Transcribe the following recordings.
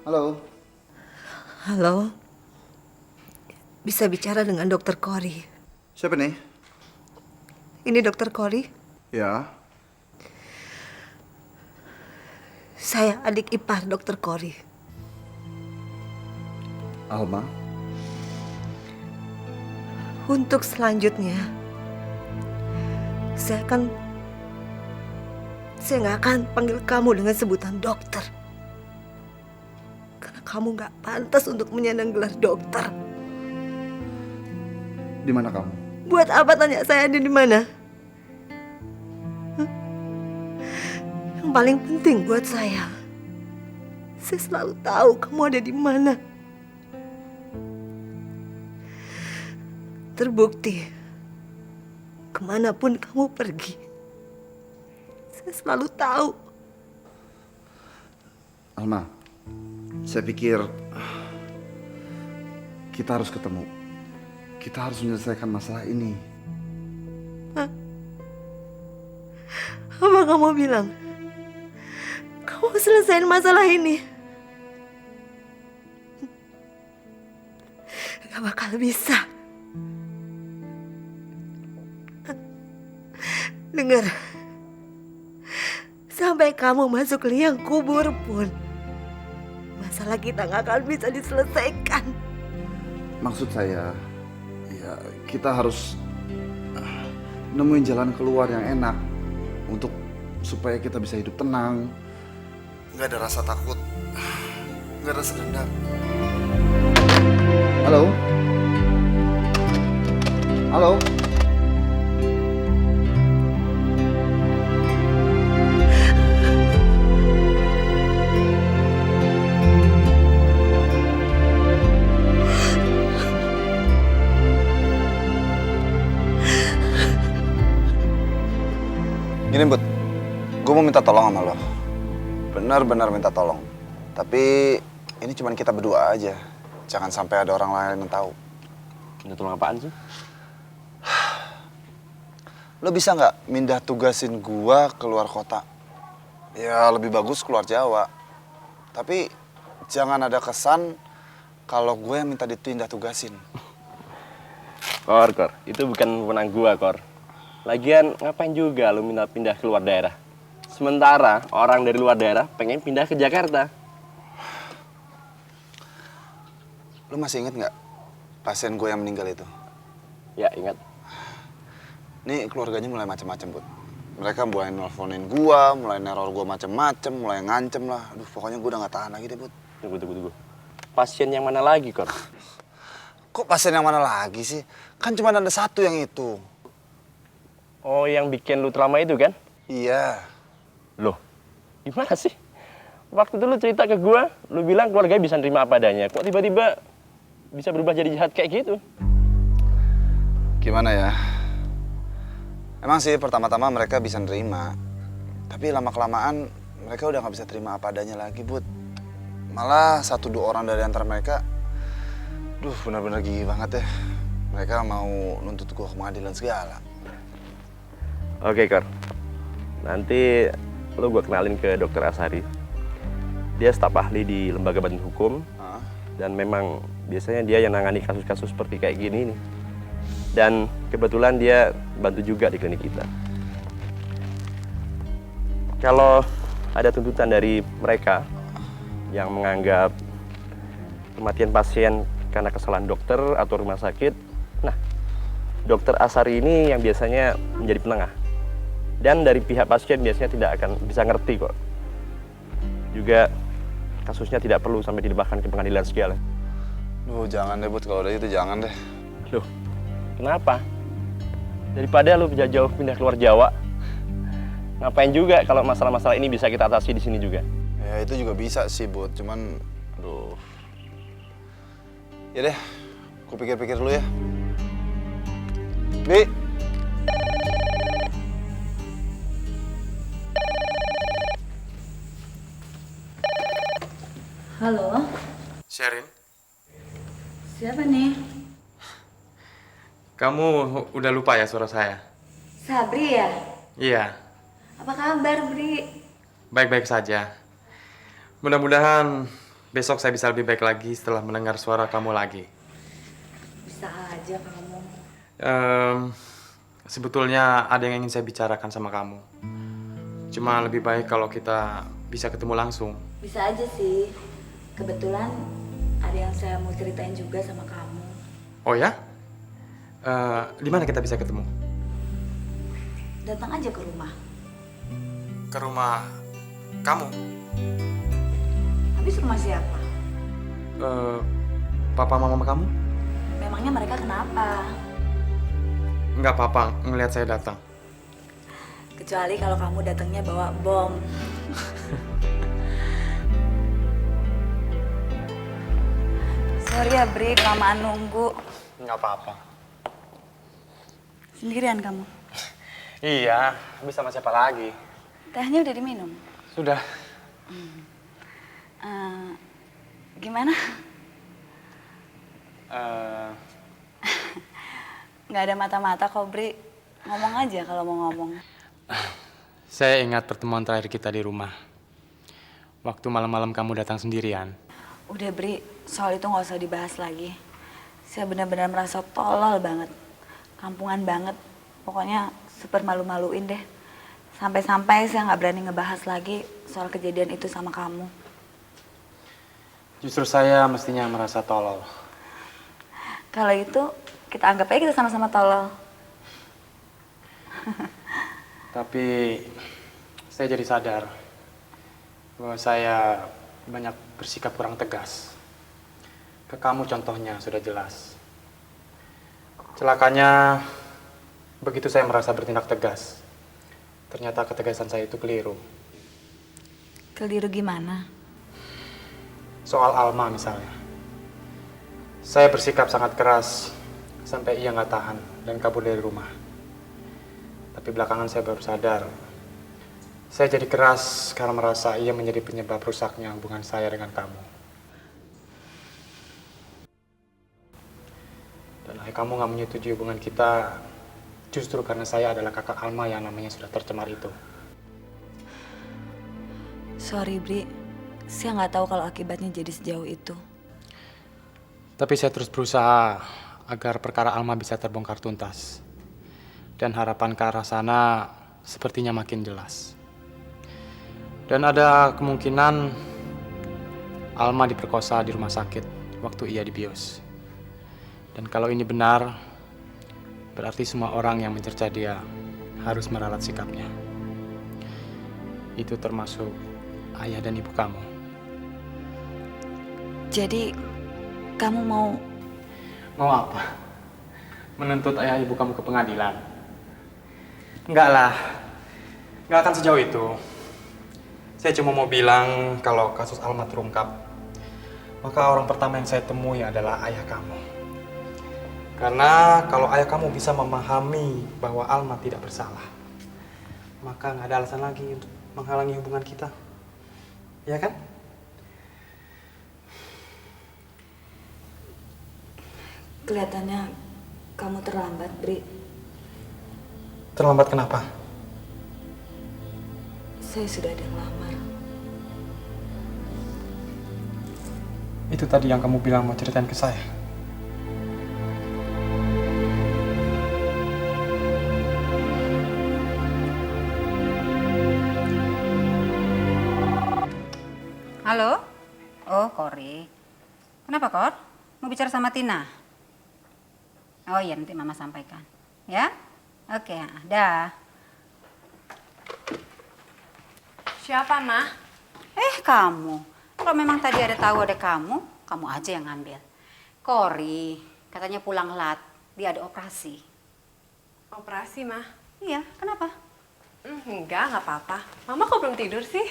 Halo. Halo, bisa bicara dengan Dokter Kori. Siapa nih? Ini Dokter Kori. Ya. Saya adik ipar Dokter Kori. Alma. Untuk selanjutnya, saya nggak akan panggil kamu dengan sebutan dokter. Karena kamu nggak pantas untuk menyandang gelar dokter. Di mana kamu? Buat apa tanya saya ada di mana? Hah? Yang paling penting buat saya selalu tahu kamu ada di mana. Terbukti, kemanapun kamu pergi, saya selalu tahu. Alma, saya pikir kita harus ketemu. Kita harus menyelesaikan masalah ini. Apa kamu bilang? Kamu selesaiin masalah ini? Gak bakal bisa. Dengar, sampai kamu masuk liang kubur pun, masalah kita gak akan bisa diselesaikan. Maksud saya, ya kita harus nemuin jalan keluar yang enak untuk supaya kita bisa hidup tenang, nggak ada rasa takut, nggak ada rasa dendam. Halo, halo. Gini Bud, gue mau minta tolong sama lo. Benar-benar minta tolong. Tapi ini cuma kita berdua aja. Jangan sampai ada orang lain yang tahu. Minta tolong apaan sih? Lo bisa nggak mindah tugasin gua keluar kota? Ya lebih bagus keluar Jawa. Tapi jangan ada kesan kalau gue yang minta dipindah tugasin. Kor, itu bukan wewenang gua, Kor. Lagian ngapain juga lu minta pindah keluar daerah? Sementara orang dari luar daerah pengen pindah ke Jakarta. Lo masih inget nggak pasien gue yang meninggal itu? Ya, ingat. Nih keluarganya mulai macam-macam, Bud. Mereka mulai nelfonin gua, mulai neror gua macam-macam, mulai ngancem lah. Aduh, pokoknya gua udah nggak tahan lagi deh, Bud. Tunggu. Pasien yang mana lagi, Kor? Kok pasien yang mana lagi sih? Kan cuma ada satu yang itu. Oh, yang bikin lu trauma itu kan? Iya. Loh, gimana sih? Waktu itu lu cerita ke gua, lu bilang keluarganya bisa nerima apa adanya. Kok tiba-tiba bisa berubah jadi jahat kayak gitu? Gimana ya? Emang sih pertama-tama mereka bisa nerima. Tapi lama-kelamaan mereka udah nggak bisa terima apa adanya lagi, Bud. Malah 1-2 orang dari antara mereka, benar-benar gigi banget ya. Mereka mau nuntut gua ke pengadilan segala. Oke, Kor. Nanti lu gua kenalin ke Dokter Asari. Dia staf ahli di Lembaga Badan Hukum. Dan memang biasanya dia yang nangani kasus-kasus seperti kayak gini nih. Dan kebetulan dia bantu juga di klinik kita. Kalau ada tuntutan dari mereka yang menganggap kematian pasien karena kesalahan dokter atau rumah sakit, nah, Dokter Asari ini yang biasanya menjadi penengah. Dan dari pihak pasien biasanya tidak akan bisa ngerti kok. Juga kasusnya tidak perlu sampai dilimpahkan ke pengadilan segala. Jangan deh, Bud. Kalau udah itu jangan deh. Loh, kenapa? Daripada lu jauh pindah keluar Jawa, ngapain juga kalau masalah-masalah ini bisa kita atasi di sini juga? Ya itu juga bisa sih, Bud. Cuman, ya deh, aku pikir-pikir dulu ya. Bi. Halo, Sherin, siapa nih? kamu udah lupa ya suara saya? Sabri ya? Iya, Apa kabar, Bri? baik-baik saja. Mudah-mudahan besok saya bisa lebih baik lagi setelah mendengar suara kamu lagi. Bisa aja kamu. Sebetulnya ada yang ingin saya bicarakan sama kamu. Cuma lebih baik kalau kita bisa ketemu langsung. Bisa aja sih. Kebetulan ada yang saya mau ceritain juga sama kamu. Oh ya? Di mana kita bisa ketemu? Datang aja ke rumah. Ke rumah kamu? Habis rumah siapa? Papa mama kamu? Memangnya mereka kenapa? Nggak apa-apa ngelihat saya datang. Kecuali kalau kamu datangnya bawa bom. Sorry ya Bri, kelamaan nunggu. Nggak apa-apa. Sendirian kamu? Iya, habis sama siapa lagi? Tehnya udah diminum? Sudah. Gimana? Nggak ada mata-mata kok Bri. Ngomong aja kalau mau ngomong. Saya ingat pertemuan terakhir kita di rumah. Waktu malam-malam kamu datang sendirian. Udah Bri, soal itu nggak usah dibahas lagi. Saya benar-benar merasa tolol banget. Kampungan banget. Pokoknya super malu-maluin deh. Sampai-sampai saya nggak berani ngebahas lagi soal kejadian itu sama kamu. Justru saya mestinya merasa tolol. Kalau itu, kita anggap aja kita sama-sama tolol. Tapi saya jadi sadar bahwa saya banyak bersikap kurang tegas. Ke kamu contohnya sudah jelas. Celakanya, begitu saya merasa bertindak tegas, ternyata ketegasan saya itu keliru. Keliru gimana? Soal Alma misalnya. Saya bersikap sangat keras sampai ia nggak tahan dan kabur dari rumah. Tapi belakangan saya baru sadar. Saya jadi keras karena merasa ia menjadi penyebab rusaknya hubungan saya dengan kamu. Dan ayah kamu nggak menyetujui hubungan kita justru karena saya adalah kakak Alma yang namanya sudah tercemar itu. Sorry Bri, saya nggak tahu kalau akibatnya jadi sejauh itu. Tapi saya terus berusaha agar perkara Alma bisa terbongkar tuntas. Dan harapan ke arah sana sepertinya makin jelas. Dan ada kemungkinan Alma diperkosa di rumah sakit waktu ia dibius. Dan kalau ini benar, berarti semua orang yang mencerca dia harus meralat sikapnya. Itu termasuk ayah dan ibu kamu. Jadi, kamu mau... Mau apa? Menuntut ayah ibu kamu ke pengadilan? Enggak lah, enggak akan sejauh itu. Saya cuma mau bilang kalau kasus Alma terungkap, maka orang pertama yang saya temui adalah ayah kamu. Karena kalau ayah kamu bisa memahami bahwa Alma tidak bersalah, maka nggak ada alasan lagi untuk menghalangi hubungan kita. Ya kan? Kelihatannya kamu terlambat, Bri. Terlambat kenapa? Saya sudah ada yang lamar. Itu tadi yang kamu bilang mau ceritain ke saya. Halo? Oh, Kori. Kenapa, Kor? Mau bicara sama Tina? Oh iya, nanti Mama sampaikan. Ya? Oke, dah. Siapa, Ma? Kamu. Kalau memang tadi ada tahu ada kamu aja yang ngambil. Kori, katanya pulang lat. Dia ada operasi. Operasi, Ma? Iya, kenapa? Nggak apa-apa. Mama kok belum tidur sih?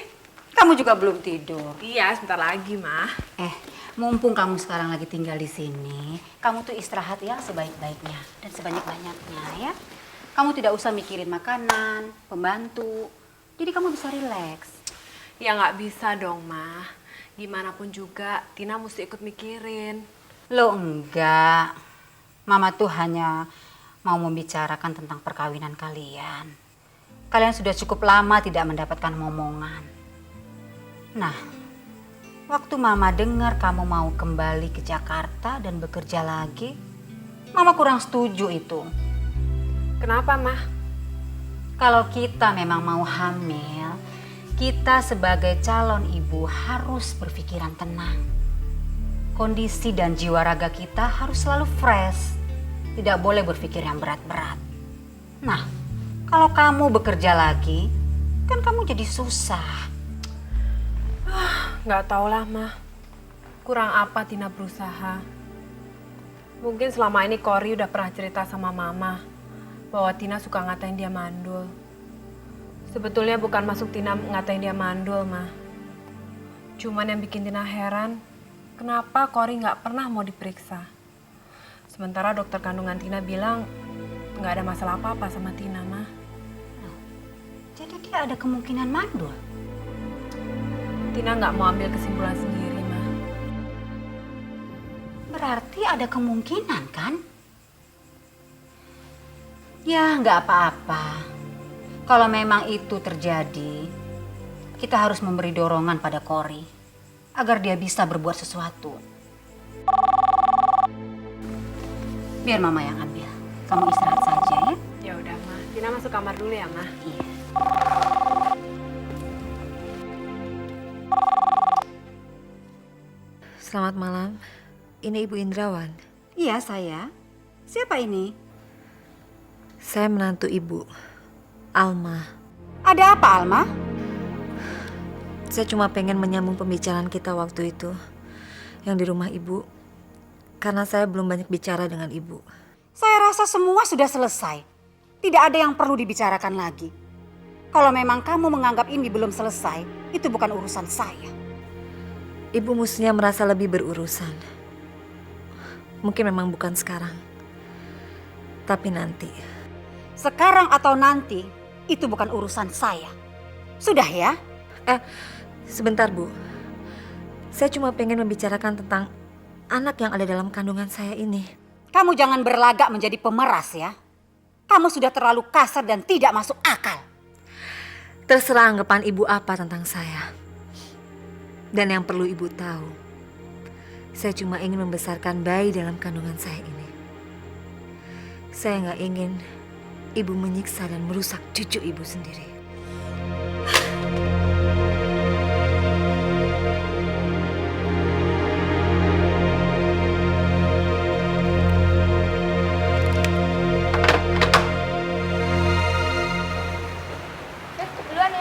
Kamu juga belum tidur. Iya, sebentar lagi, Ma. Mumpung kamu sekarang lagi tinggal di sini, kamu tuh istirahat yang sebaik-baiknya dan sebanyak-banyaknya ya. Kamu tidak usah mikirin makanan, pembantu. Jadi kamu bisa rileks. Ya nggak bisa dong, Ma. Gimana pun juga, Tina mesti ikut mikirin. Lo enggak. Mama tuh hanya mau membicarakan tentang perkawinan kalian. Kalian sudah cukup lama tidak mendapatkan momongan. Nah, Waktu Mama dengar kamu mau kembali ke Jakarta dan bekerja lagi, Mama kurang setuju itu. Kenapa, Mah? Kalau kita memang mau hamil, kita sebagai calon ibu harus berpikiran tenang. Kondisi dan jiwa raga kita harus selalu fresh. Tidak boleh berpikir yang berat-berat. Nah, kalau kamu bekerja lagi, kan kamu jadi susah. Nggak tau lah, Mah. Kurang apa Tina berusaha. Mungkin selama ini Kori udah pernah cerita sama Mama bahwa Tina suka ngatain dia mandul. Sebetulnya bukan masuk Tina ngatain dia mandul, Mah. Cuman yang bikin Tina heran, kenapa Kori nggak pernah mau diperiksa. Sementara dokter kandungan Tina bilang nggak ada masalah apa-apa sama Tina, Mah. Jadi dia ada kemungkinan mandul. Tina nggak mau ambil kesimpulan sendiri, Mah. Berarti ada kemungkinan, kan? Ya, nggak apa-apa. Kalau memang itu terjadi, kita harus memberi dorongan pada Kori agar dia bisa berbuat sesuatu. Biar Mama yang ambil. Kamu istirahat saja ya. Ya udah, Mah. Tina masuk kamar dulu ya, Mah. Iya. Selamat malam. Ini Ibu Indrawan. Iya, saya. Siapa ini? Saya menantu Ibu, Alma. Ada apa, Alma? Saya cuma pengen menyambung pembicaraan kita waktu itu yang di rumah Ibu. Karena saya belum banyak bicara dengan Ibu. Saya rasa semua sudah selesai. Tidak ada yang perlu dibicarakan lagi. Kalau memang kamu menganggap ini belum selesai, itu bukan urusan saya. Ibu mestinya merasa lebih berurusan. Mungkin memang bukan sekarang. Tapi nanti. Sekarang atau nanti, itu bukan urusan saya. Sudah ya? Sebentar Bu. Saya cuma pengen membicarakan tentang anak yang ada dalam kandungan saya ini. Kamu jangan berlagak menjadi pemeras ya. Kamu sudah terlalu kasar dan tidak masuk akal. Terserah anggapan Ibu apa tentang saya. Dan yang perlu Ibu tahu, saya cuma ingin membesarkan bayi dalam kandungan saya ini. Saya nggak ingin Ibu menyiksa dan merusak cucu Ibu sendiri.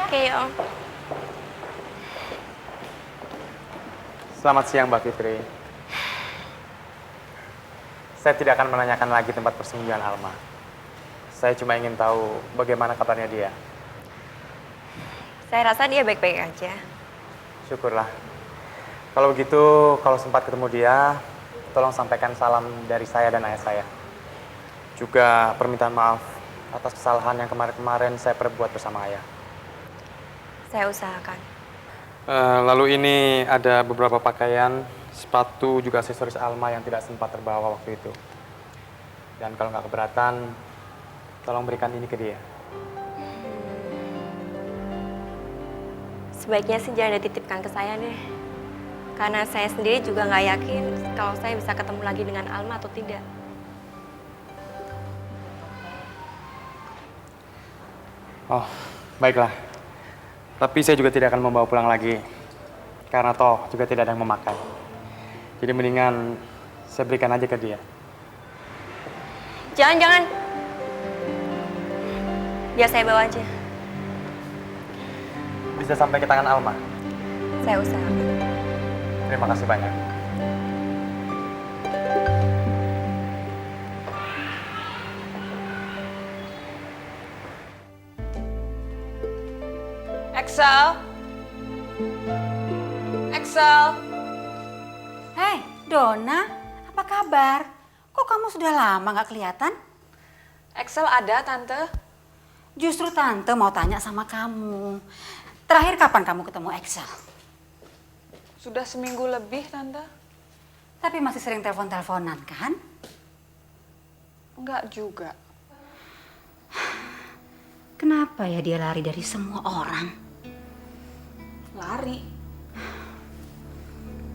Oke, Om. Selamat siang Mbak Fitri. Saya tidak akan menanyakan lagi tempat persembunyian Alma. Saya cuma ingin tahu bagaimana kabarnya dia. Saya rasa dia baik-baik aja. Syukurlah. Kalau begitu, kalau sempat ketemu dia, tolong sampaikan salam dari saya dan ayah saya. Juga permintaan maaf atas kesalahan yang kemarin-kemarin saya perbuat bersama ayah. Saya usahakan. Lalu ini ada beberapa pakaian, sepatu, juga aksesoris Alma yang tidak sempat terbawa waktu itu. Dan kalau nggak keberatan, tolong berikan ini ke dia. Sebaiknya sih jangan dititipkan ke saya deh. Karena saya sendiri juga nggak yakin kalau saya bisa ketemu lagi dengan Alma atau tidak. Oh, baiklah. Tapi saya juga tidak akan membawa pulang lagi. Karena toh juga tidak ada yang memakai. Jadi mendingan saya berikan aja ke dia. Jangan. Biar saya bawa aja. Bisa sampai ke tangan Alma. Saya usahakan. Terima kasih banyak. Axel. Hei, Donna, apa kabar? Kok kamu sudah lama nggak kelihatan? Axel ada, Tante. Justru Tante mau tanya sama kamu. Terakhir kapan kamu ketemu Axel? Sudah seminggu lebih, Tante. Tapi masih sering telepon-teleponan, kan? Enggak juga. Kenapa ya dia lari dari semua orang? Lari.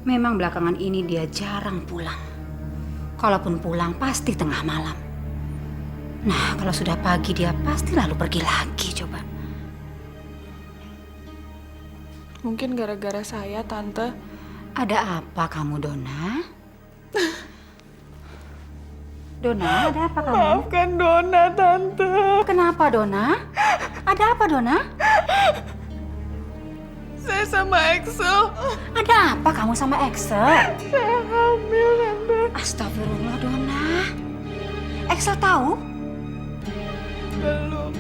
Memang belakangan ini dia jarang pulang. Kalaupun pulang pasti tengah malam. Nah, kalau sudah pagi dia pasti lalu pergi lagi coba. Mungkin gara-gara saya, Tante. Ada apa kamu, Dona? Dona, ada apa kamu? Maafkan Dona, Tante. Kenapa, Dona? Ada apa, Dona? Saya sama Excel. Ada apa kamu sama Excel? Saya hamil, Tante. Astagfirullah, Dona. Excel tahu? Belum.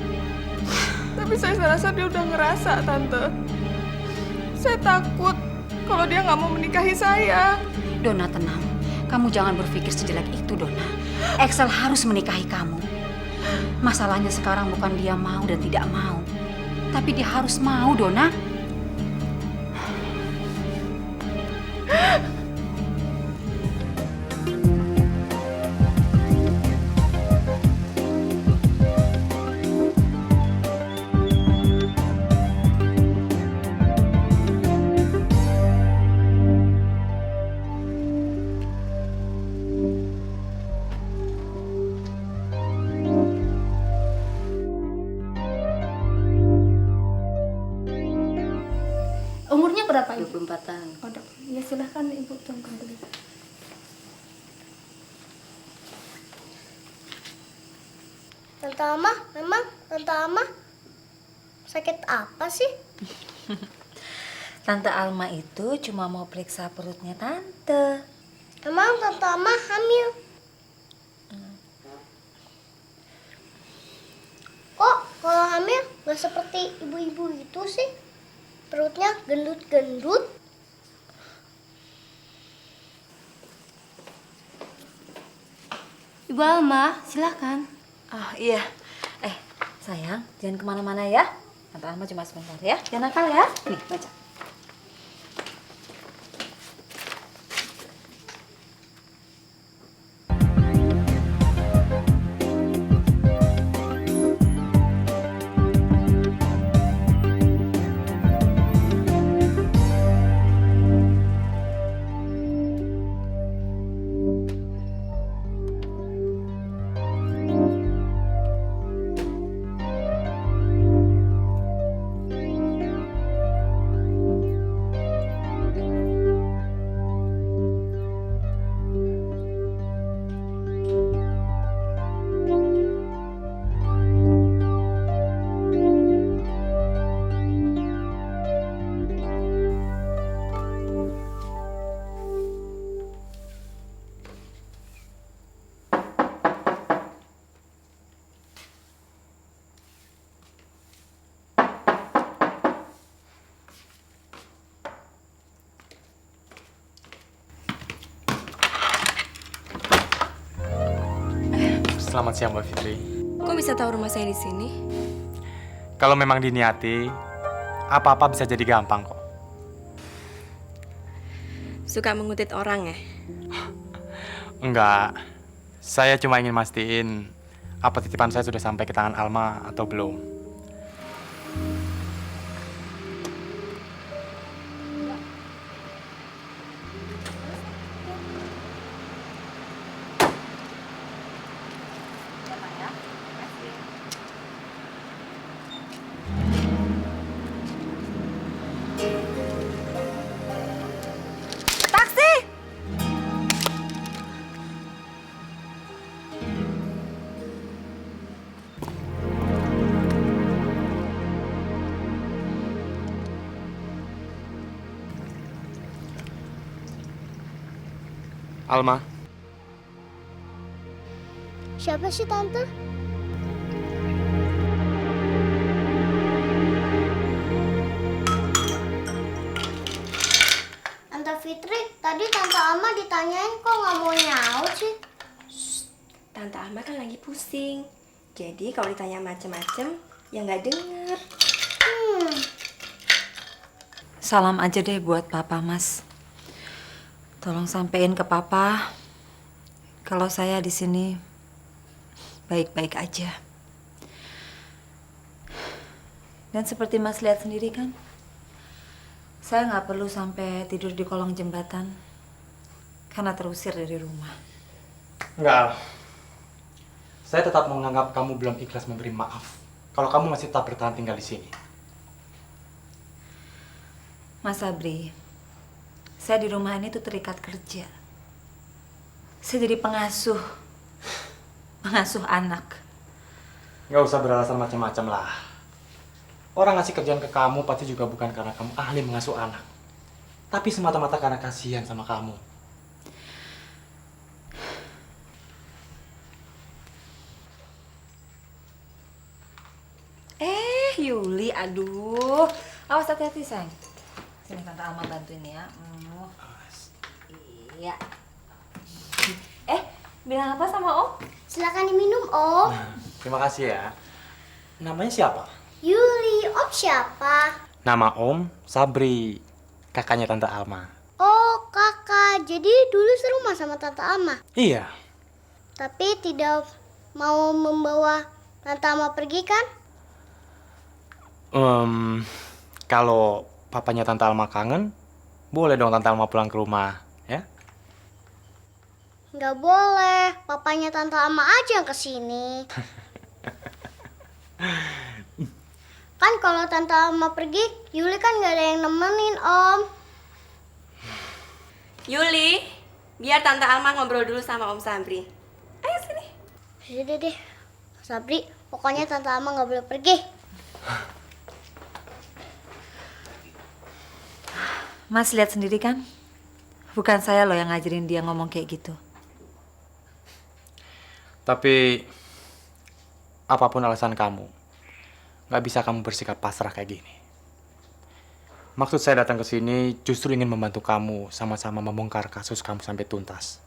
Tapi saya rasa dia udah ngerasa, Tante. Saya takut kalau dia nggak mau menikahi saya. Dona, tenang. Kamu jangan berpikir sejelek itu, Dona. Excel harus menikahi kamu. Masalahnya sekarang bukan dia mau dan tidak mau. Tapi dia harus mau, Dona. Umurnya berapa, Ibu? 24 tahun. Oh, ya silahkan Ibu tunggu dulu. Tante Alma, memang Tante Alma sakit apa sih? Tante Alma itu cuma mau periksa perutnya Tante. Emang Tante Alma hamil? Kok kalau hamil nggak seperti ibu-ibu itu sih? Perutnya gendut-gendut. Ibu Alma, silahkan. Oh iya. Sayang, jangan kemana-mana ya. Tante Alma cuma sebentar ya. Jangan nakal ya. Nih, baca. Selamat siang, Mbak Fitri. Kok bisa tahu rumah saya di sini? Kalau memang diniati, apa-apa bisa jadi gampang kok. Suka mengutit orang ya? Enggak, saya cuma ingin mastiin apa titipan saya sudah sampai ke tangan Alma atau belum. Alma, Siapa sih Tante? Tante Fitri, tadi Tante Alma ditanyain kok nggak mau nyaut sih? Tante Alma kan lagi pusing. Jadi kalau ditanya macem-macem, ya nggak denger. Salam aja deh buat Papa, Mas. Tolong sampein ke Papa kalau saya di sini baik-baik aja. Dan seperti Mas lihat sendiri kan, Saya nggak perlu sampai tidur di kolong jembatan karena terusir dari rumah. Enggak. Saya tetap menganggap kamu belum ikhlas memberi maaf. Kalau kamu masih tetap bertahan tinggal di sini. Mas Sabri, saya di rumah ini tuh terikat kerja. Saya jadi pengasuh anak. Nggak usah beralasan macam-macam lah. Orang ngasih kerjaan ke kamu pasti juga bukan karena kamu ahli mengasuh anak. Tapi semata-mata karena kasihan sama kamu. Yuli, aduh. Awas hati-hati, sayang. Sini Tante Alma bantuin ya. Iya. Bilang apa sama Om? Silakan diminum, Om. Terima kasih ya. Namanya siapa? Yuli, Om siapa? Nama Om Sabri, kakaknya Tante Alma. Oh, kakak. Jadi dulu serumah sama Tante Alma. Iya. Tapi tidak mau membawa Tante Alma pergi kan? Kalau papanya Tante Alma kangen, boleh dong Tante Alma pulang ke rumah, ya? Nggak boleh. Papanya Tante Alma aja yang kesini. Kan kalau Tante Alma pergi, Yuli kan nggak ada yang nemenin, Om. Yuli, biar Tante Alma ngobrol dulu sama Om Sabri. Ayo sini. Yaudah deh. Sabri, pokoknya Tante Alma nggak boleh pergi. Mas lihat sendiri kan? Bukan saya loh yang ngajarin dia ngomong kayak gitu. Tapi apapun alasan kamu, nggak bisa kamu bersikap pasrah kayak gini. Maksud saya datang ke sini justru ingin membantu kamu sama-sama membongkar kasus kamu sampai tuntas.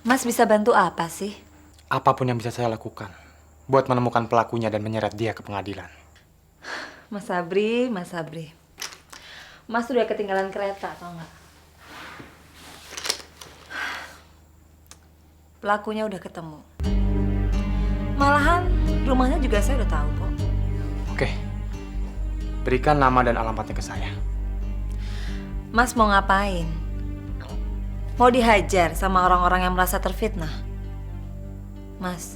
Mas bisa bantu apa sih? Apapun yang bisa saya lakukan buat menemukan pelakunya dan menyeret dia ke pengadilan. Mas Sabri. Mas udah ketinggalan kereta, tau nggak? Pelakunya udah ketemu. Malahan rumahnya juga saya udah tahu kok. Oke, berikan nama dan alamatnya ke saya. Mas mau ngapain? Mau dihajar sama orang-orang yang merasa terfitnah? Mas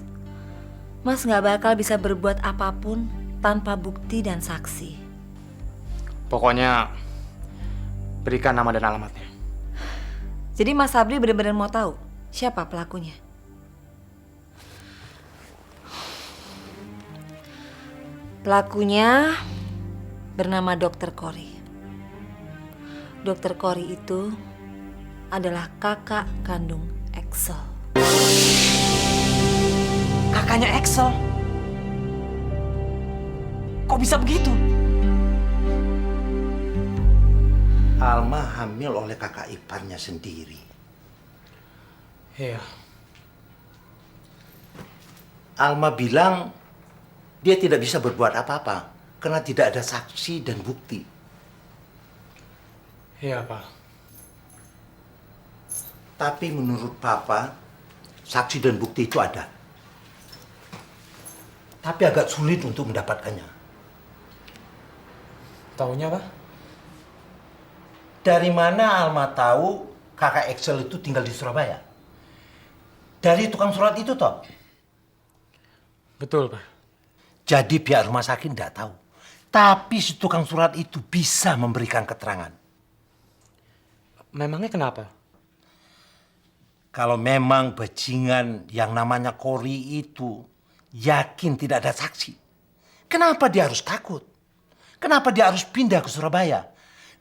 nggak bakal bisa berbuat apapun tanpa bukti dan saksi. Pokoknya berikan nama dan alamatnya. Jadi Mas Sabri benar-benar mau tahu siapa pelakunya? Pelakunya bernama Dr. Cory. Dr. Cory itu adalah kakak kandung Axel. Kakaknya Axel? Kok bisa begitu? Alma hamil oleh kakak iparnya sendiri. Iya. Alma bilang dia tidak bisa berbuat apa-apa karena tidak ada saksi dan bukti. Iya, Pak. Tapi menurut Papa, saksi dan bukti itu ada. Tapi agak sulit untuk mendapatkannya. Taunya, Pak? Dari mana Alma tahu kakak Axel itu tinggal di Surabaya? Dari tukang surat itu, toh? Betul, Pak. Jadi pihak rumah sakit tidak tahu. Tapi si tukang surat itu bisa memberikan keterangan. Memangnya kenapa? Kalau memang bajingan yang namanya Cory itu yakin tidak ada saksi, kenapa dia harus takut? Kenapa dia harus pindah ke Surabaya?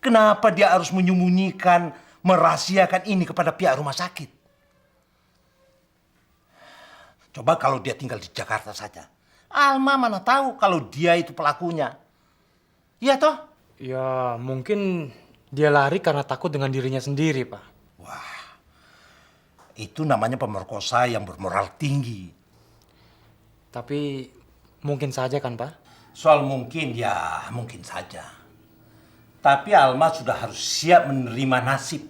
Kenapa dia harus menyembunyikan, merahasiakan ini kepada pihak rumah sakit? Coba kalau dia tinggal di Jakarta saja. Alma mana tahu kalau dia itu pelakunya. Iya toh? Ya, mungkin dia lari karena takut dengan dirinya sendiri, Pak. Itu namanya pemerkosa yang bermoral tinggi. Tapi mungkin saja kan, Pak? Soal mungkin, ya mungkin saja. Tapi Alma sudah harus siap menerima nasib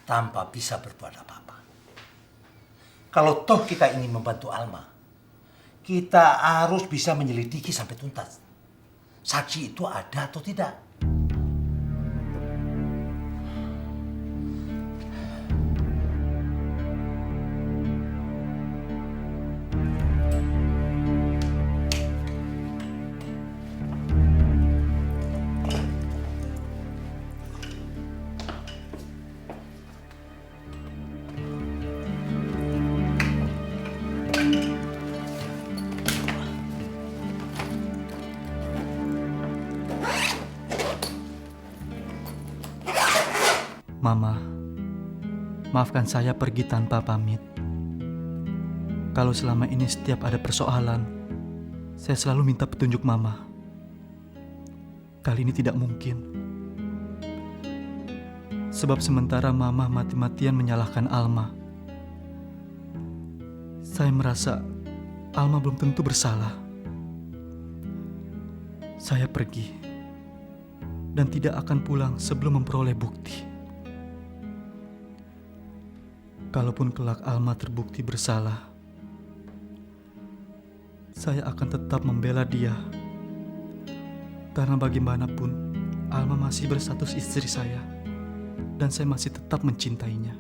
tanpa bisa berbuat apa-apa. Kalau toh kita ingin membantu Alma, kita harus bisa menyelidiki sampai tuntas. Saksi itu ada atau tidak? Mama, maafkan saya pergi tanpa pamit. Kalau selama ini setiap ada persoalan, saya selalu minta petunjuk Mama. Kali ini tidak mungkin. Sebab sementara Mama mati-matian menyalahkan Alma, saya merasa Alma belum tentu bersalah. Saya pergi dan tidak akan pulang sebelum memperoleh bukti. Kalaupun kelak Alma terbukti bersalah, saya akan tetap membela dia. Karena bagaimanapun, Alma masih berstatus istri saya, dan saya masih tetap mencintainya.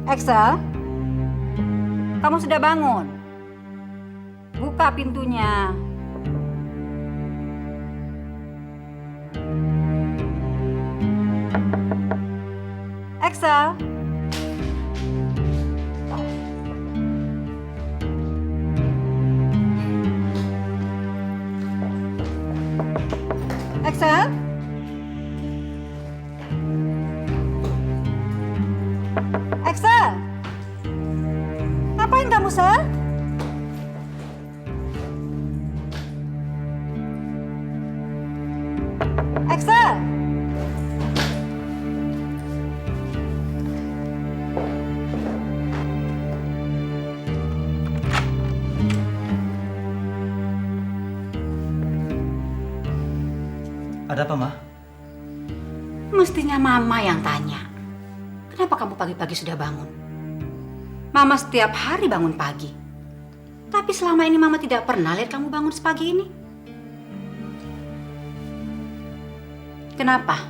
Axel, kamu sudah bangun? Buka pintunya. Axel. Axel? Axel? Ngapain kamu, Sel? Axel? Ada apa, Ma? Mestinya Mama yang tanya. Kenapa kamu pagi-pagi sudah bangun? Mama setiap hari bangun pagi. Tapi selama ini Mama tidak pernah lihat kamu bangun sepagi ini. Kenapa?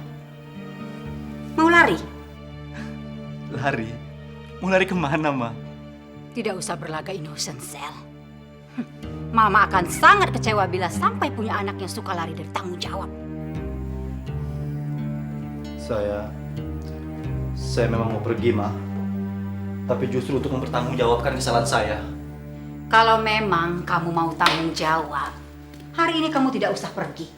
Mau lari? Lari? Mau lari kemana, Ma? Tidak usah berlaga innocent, Sel. Mama akan sangat kecewa bila sampai punya anak yang suka lari dari tanggung jawab. Saya memang mau pergi, Ma. Tapi justru untuk mempertanggungjawabkan kesalahan saya. Kalau memang kamu mau tanggung jawab, hari ini kamu tidak usah pergi.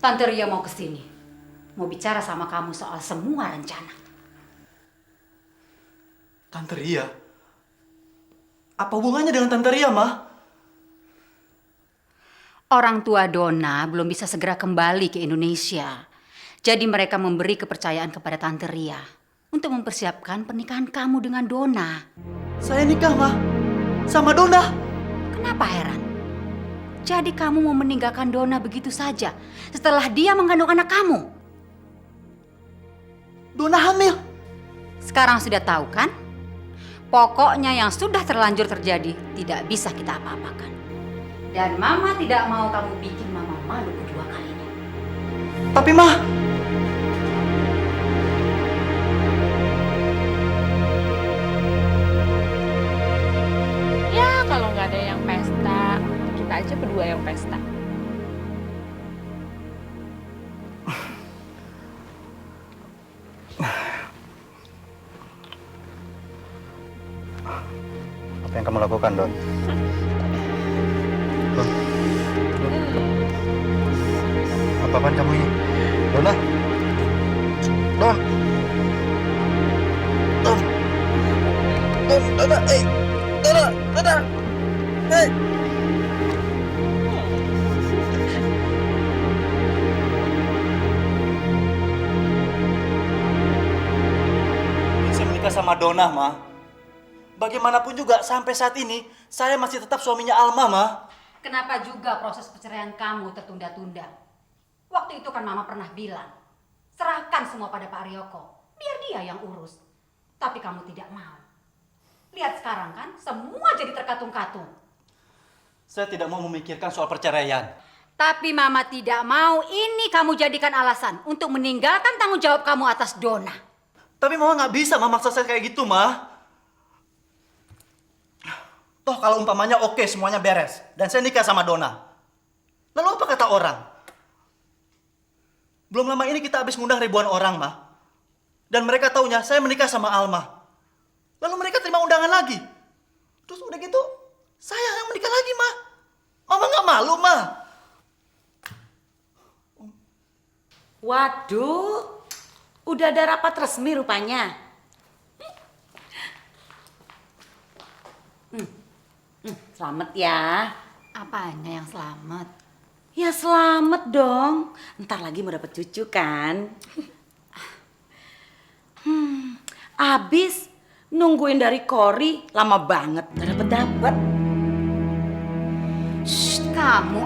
Tante Ria mau kesini. Mau bicara sama kamu soal semua rencana. Tante Ria? Apa hubungannya dengan Tante Ria, Ma? Orang tua Donna belum bisa segera kembali ke Indonesia. Jadi mereka memberi kepercayaan kepada Tante Ria untuk mempersiapkan pernikahan kamu dengan Donna. Saya nikah, Ma. Sama Donna. Kenapa heran? Jadi kamu mau meninggalkan Donna begitu saja setelah dia mengandung anak kamu? Donna hamil. Sekarang sudah tahu kan? Pokoknya yang sudah terlanjur terjadi tidak bisa kita apa-apakan. Dan Mama tidak mau kamu bikin Mama malu kedua kalinya. Tapi, Ma, Ya kalau nggak ada yang pesta, kita aja berdua yang pesta. apa yang kamu lakukan, Don? Don. Apa-apaan kamu ini? Donna? Don. Don. Don, Donna, Donna, Donna. Hey. Saya menikah sama Donna, Ma. Bagaimanapun juga sampai saat ini saya masih tetap suaminya Alma, Ma. Kenapa juga proses perceraian kamu tertunda-tunda? Waktu itu kan Mama pernah bilang, serahkan semua pada Pak Ryoko, biar dia yang urus. Tapi kamu tidak mau. Lihat sekarang kan, semua jadi terkatung-katung. Saya tidak mau memikirkan soal perceraian. Tapi Mama tidak mau ini kamu jadikan alasan untuk meninggalkan tanggung jawab kamu atas Donna. Tapi Mama nggak bisa memaksa saya kayak gitu, Ma. Toh kalau umpamanya oke semuanya beres dan saya nikah sama Donna. Lalu apa kata orang? Belum lama ini kita habis ngundang ribuan orang, Ma. Dan mereka taunya saya menikah sama Alma. Lalu mereka terima undangan lagi. Terus udah gitu, saya yang menikah lagi, Ma. Mama nggak malu, Ma? Waduh, udah ada rapat resmi rupanya. Selamat ya. Apanya yang selamat? Ya selamat dong. Ntar lagi mau dapet cucu kan. Abis nungguin dari Cory lama banget gak dapet. Shh, kamu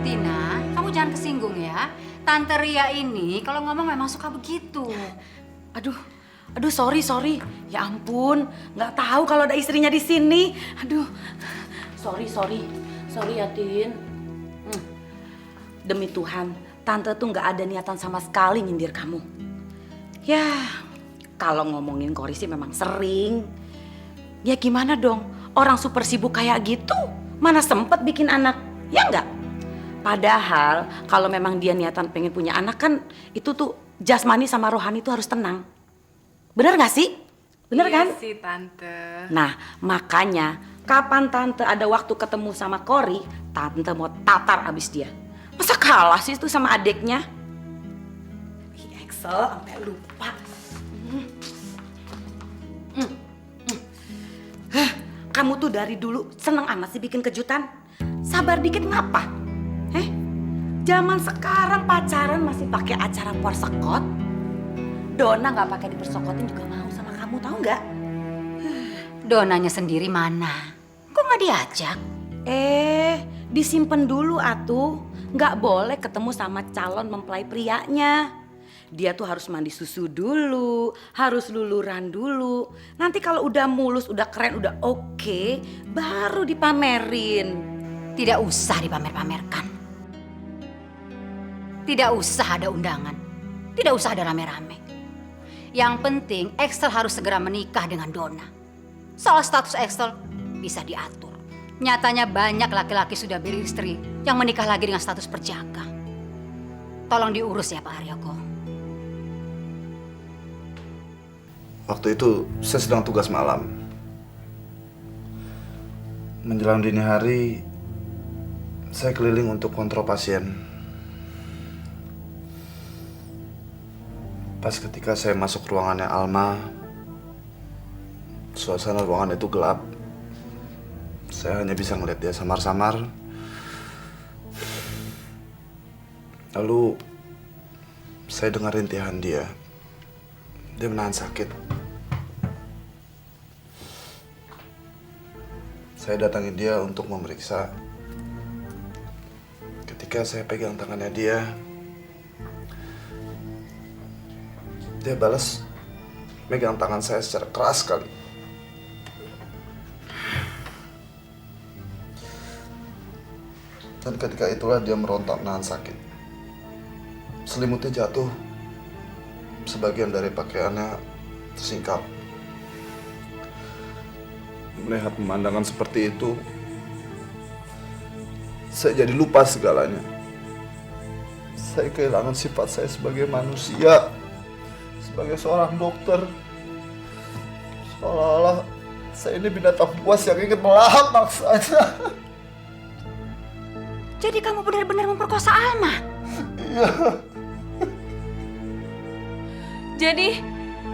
Tina, kamu jangan kesinggung ya. Tante Ria ini kalau ngomong memang suka begitu. Aduh sorry. Ya ampun, nggak tahu kalau ada istrinya di sini. Aduh, sorry ya Tin. Demi Tuhan, Tante tuh nggak ada niatan sama sekali nyindir kamu. Ya, kalau ngomongin Cory sih memang sering. Ya gimana dong, orang super sibuk kayak gitu, mana sempet bikin anak, ya nggak? Padahal kalau memang dia niatan pengen punya anak kan, itu tuh jasmani sama rohani tuh harus tenang. Bener gak sih? Bener kan? Iya sih Tante. Nah makanya kapan Tante ada waktu ketemu sama Cory, Tante mau tatar abis dia. Masa kalah sih itu sama adiknya? Excel sampai lupa. Kamu tuh dari dulu seneng amat sih bikin kejutan. Sabar dikit ngapa? Zaman sekarang pacaran masih pakai acara persekot. Dona nggak pakai dipersokotin juga mau sama kamu, tahu nggak? Donanya sendiri mana? Kok nggak diajak? Disimpan dulu atuh. Nggak boleh ketemu sama calon mempelai prianya. Dia tuh harus mandi susu dulu, harus luluran dulu. Nanti kalau udah mulus, udah keren, udah oke, baru dipamerin. Tidak usah dipamer-pamerkan. Tidak usah ada undangan. Tidak usah ada rame-rame. Yang penting Axel harus segera menikah dengan Donna. Soal status Axel bisa diatur. Nyatanya banyak laki-laki sudah beristri yang menikah lagi dengan status perjaka. Tolong diurus ya Pak Haryoko. Waktu itu saya sedang tugas malam. Menjelang dini hari, saya keliling untuk kontrol pasien. Pas ketika saya masuk ruangannya Alma, suasana ruangan itu gelap. Saya hanya bisa ngeliat dia samar-samar. Lalu saya dengar rintihan dia. Dia menahan sakit. Saya datangi dia untuk memeriksa. Ketika saya pegang tangannya dia balas megang tangan saya secara keras sekali. Dan ketika itulah dia merontak menahan sakit. Selimutnya jatuh. Sebagian dari pakaiannya tersingkap. Melihat pemandangan seperti itu, saya jadi lupa segalanya. Saya kehilangan sifat saya sebagai manusia. Sebagai seorang dokter, seolah-olah saya ini binatang buas yang ingin melahap maksanya. Jadi kamu benar-benar memperkosa Alma? Iya. Jadi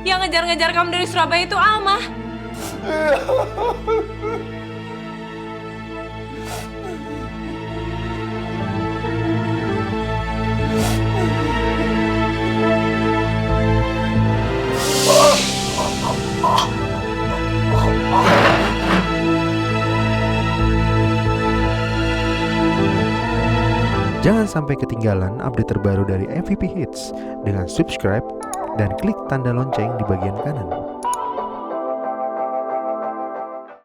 yang ngejar-ngejar kamu dari Surabaya itu Alma? Iya. Jangan sampai ketinggalan update terbaru dari MVP Hits dengan subscribe dan klik tanda lonceng di bagian kanan.